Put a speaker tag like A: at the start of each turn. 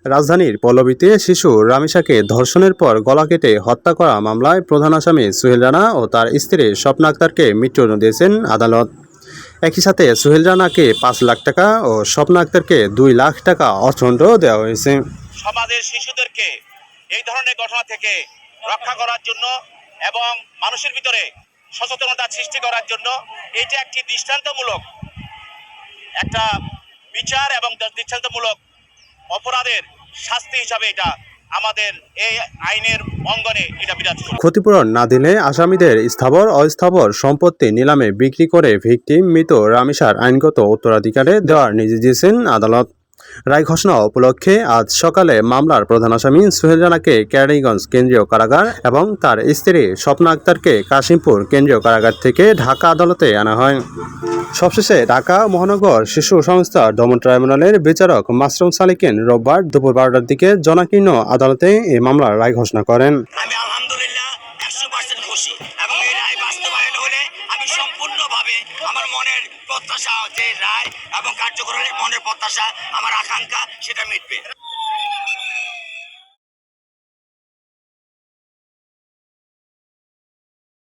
A: রাজধানীর পল্লবীতে শিশু রামিসাকে ধর্ষণের পর গলা কেটে হত্যা করা মামলায় প্রধান আসামি সোহেল রানা ও তার স্ত্রী স্বপ্না আক্তারকে মৃত্যুদণ্ড দিয়েছেন আদালত। একই সাথে সোহেল রানাকে ৫ লাখ টাকা ও স্বপ্না আক্তারকে ২ লাখ টাকা অর্থদণ্ড দেওয়া হয়েছে।
B: সমাজের শিশুদেরকে এই ধরনের ঘটনা থেকে রক্ষা করার জন্য এবং মানুষের ভিতরে সচেতনতা সৃষ্টি করার জন্য এটা একটি দৃষ্টান্তমূলক একটা বিচার এবং দৃষ্টান্তমূলক অপরাধের শাস্তি হিসাবে এটা আমাদের এই আইনের অঙ্গনে এটা বিরাজ করে।
A: ক্ষতিপূরণ না দিলে আসামিদের স্থাবর অস্থাবর সম্পত্তি নিলামে বিক্রি করে ভিকটিম মৃত রামিসার আইনগত উত্তরাধিকারে দেওয়ার নির্দেশ দিয়েছেন আদালত। রায় ঘোষণা উপলক্ষে আজ সকালে মামলার প্রধান আসামি সোহেল রানাকে কেরানীগঞ্জ কেন্দ্রীয় কারাগার এবং তার স্ত্রী স্বপ্না আক্তারকে কাশিমপুর কেন্দ্রীয় কারাগার থেকে ঢাকা আদালতে আনা হয়। সবশেষে ঢাকা মহানগর শিশু সংস্থার দমন ট্রাইব্যুনালের বিচারক মাসরুম সালিকিন রোববার দুপুর ১২টার দিকে জনাকীর্ণ আদালতে এই মামলার রায় ঘোষণা করেন।
B: আমি আলহামদুলিল্লাহ 100% খুশি এবং এই রায় বাস্তবায়ন হলে আমি সম্পূর্ণভাবে আমার মনের প্রত্যাশা যে রায় এবং কার্যকর হলে মনের প্রত্যাশা আমার আকাঙ্ক্ষা সেটা মিটবে।